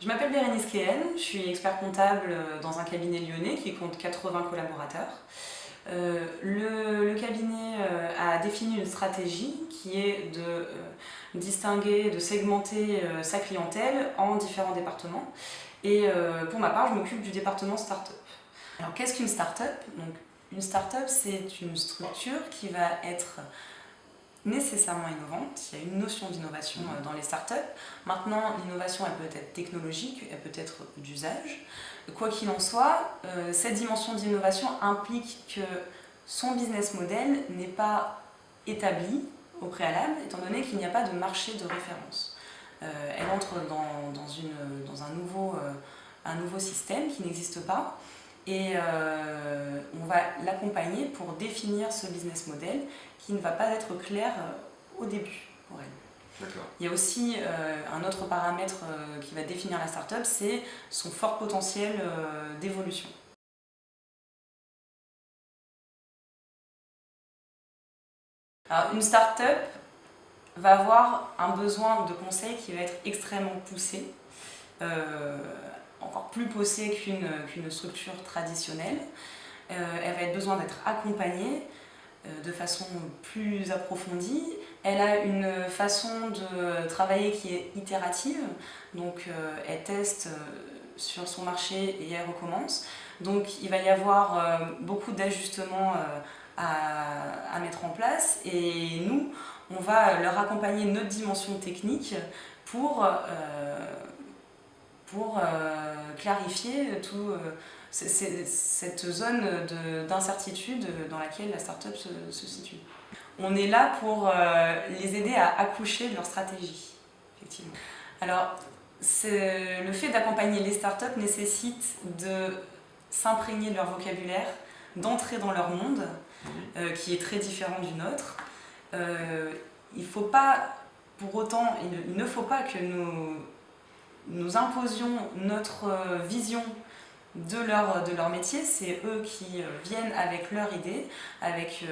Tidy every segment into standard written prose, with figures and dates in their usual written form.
Je m'appelle Bérénice Kehen, je suis expert comptable dans un cabinet lyonnais qui compte 80 collaborateurs. Le cabinet a défini une stratégie qui est de distinguer, de segmenter sa clientèle en différents départements. Et pour ma part, je m'occupe du département start-up. Alors qu'est-ce qu'une start-up? Donc, une start-up, c'est une structure qui va être nécessairement innovante. Il y a une notion d'innovation dans les startups. Maintenant, l'innovation, elle peut être technologique, elle peut être d'usage. Quoi qu'il en soit, cette dimension d'innovation implique que son business model n'est pas établi au préalable, étant donné qu'il n'y a pas de marché de référence. Elle entre dans un nouveau système qui n'existe pas. Et on va l'accompagner pour définir ce business model qui ne va pas être clair au début pour elle. Il y a aussi un autre paramètre qui va définir la start-up, c'est son fort potentiel d'évolution. Alors, une start-up va avoir un besoin de conseil qui va être extrêmement poussé, encore plus poussé qu'une structure traditionnelle. Elle va être besoin d'être accompagnée de façon plus approfondie. Elle a une façon de travailler qui est itérative, donc elle teste sur son marché et elle recommence. Donc il va y avoir beaucoup d'ajustements à mettre en place et nous, on va leur accompagner notre dimension technique pour clarifier cette zone d'incertitude dans laquelle la start-up se situe. On est là pour les aider à accoucher de leur stratégie, effectivement. Alors, le fait d'accompagner les startups nécessite de s'imprégner de leur vocabulaire, d'entrer dans leur monde, qui est très différent du nôtre. Il ne faut pas, pour autant, il ne faut pas que nous imposions notre vision de leur métier. C'est eux qui viennent avec leur idée, avec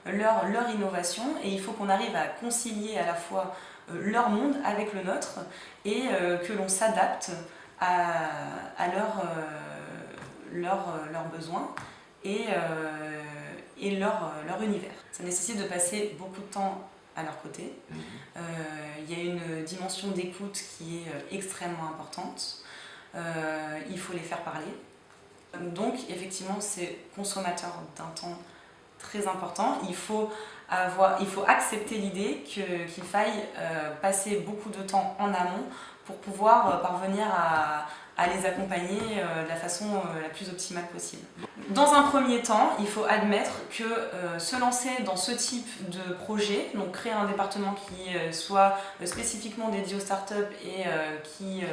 leur innovation, et il faut qu'on arrive à concilier à la fois leur monde avec le nôtre et que l'on s'adapte à leurs besoins et leur univers. Ça nécessite de passer beaucoup de temps à leur côté. Il y a une dimension d'écoute qui est extrêmement importante. Il faut les faire parler. Donc effectivement, c'est consommateur d'un temps très important. Il faut accepter l'idée qu'il faille passer beaucoup de temps en amont pour pouvoir parvenir à les accompagner de la façon la plus optimale possible. Dans un premier temps, il faut admettre que se lancer dans ce type de projet, donc créer un département qui soit spécifiquement dédié aux startups et qui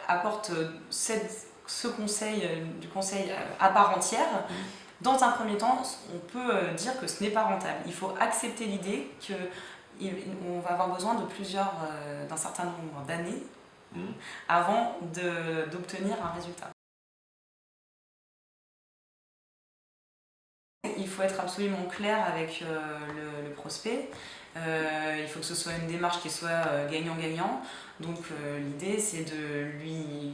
apporte ce conseil, du conseil à part entière, dans un premier temps, on peut dire que ce n'est pas rentable. Il faut accepter l'idée qu'on va avoir besoin d'un certain nombre d'années avant d'obtenir un résultat. Il faut être absolument clair avec le prospect. Il faut que ce soit une démarche qui soit gagnant-gagnant. Donc l'idée, c'est de lui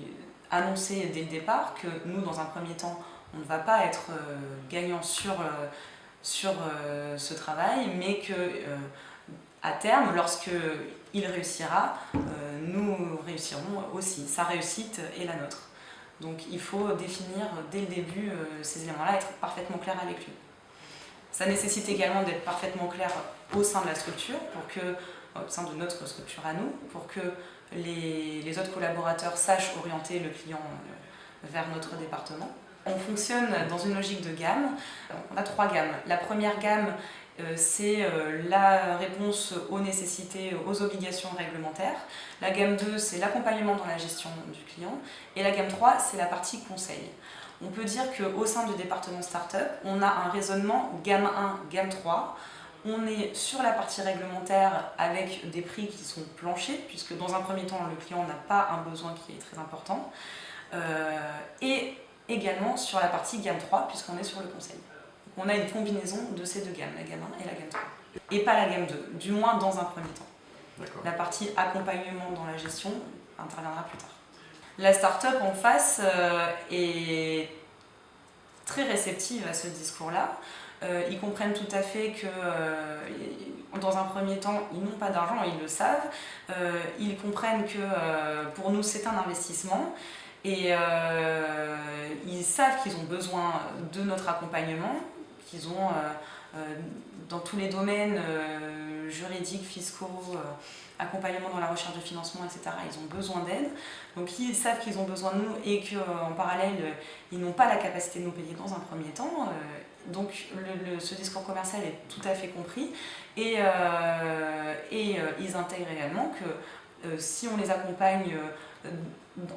annoncer dès le départ que nous, dans un premier temps, on ne va pas être gagnant sur ce travail, mais que à terme, lorsqu'il réussira, nous réussirons aussi. Sa réussite est la nôtre. Donc il faut définir dès le début ces éléments-là, être parfaitement clair avec lui. Ça nécessite également d'être parfaitement clair au sein de la structure, au sein de notre structure à nous, pour que les autres collaborateurs sachent orienter le client vers notre département. On fonctionne dans une logique de gamme. On a 3 gammes. La première gamme, c'est la réponse aux nécessités, aux obligations réglementaires. La gamme 2, c'est l'accompagnement dans la gestion du client. Et la gamme 3, c'est la partie conseil. On peut dire qu'au sein du département Startup, on a un raisonnement gamme 1, gamme 3. On est sur la partie réglementaire avec des prix qui sont planchers, puisque dans un premier temps, le client n'a pas un besoin qui est très important. Et également sur la partie gamme 3, puisqu'on est sur le conseil. Donc on a une combinaison de ces 2 gammes, la gamme 1 et la gamme 3. Et pas la gamme 2, du moins dans un premier temps. La partie accompagnement dans la gestion interviendra plus tard. La start-up en face est très réceptive à ce discours-là. Ils comprennent tout à fait que, dans un premier temps, ils n'ont pas d'argent, ils le savent. Ils comprennent que pour nous, c'est un investissement. Et ils savent qu'ils ont besoin de notre accompagnement, qu'ils ont dans tous les domaines juridiques, fiscaux, accompagnement dans la recherche de financement, etc. Ils ont besoin d'aide. Donc ils savent qu'ils ont besoin de nous et qu'en parallèle, ils n'ont pas la capacité de nous payer dans un premier temps. Donc ce discours commercial est tout à fait compris. Et ils intègrent également que si on les accompagne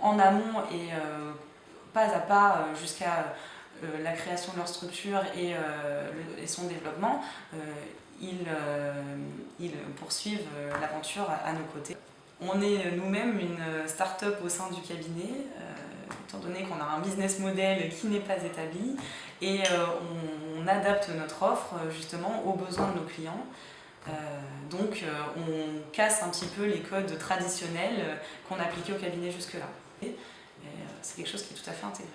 en amont et pas à pas jusqu'à la création de leur structure et son développement, ils poursuivent l'aventure à nos côtés. On est nous-mêmes une start-up au sein du cabinet, étant donné qu'on a un business model qui n'est pas établi, et on adapte notre offre justement aux besoins de nos clients. Donc on casse un petit peu les codes traditionnels qu'on appliquait au cabinet jusque-là. Et c'est quelque chose qui est tout à fait intégré.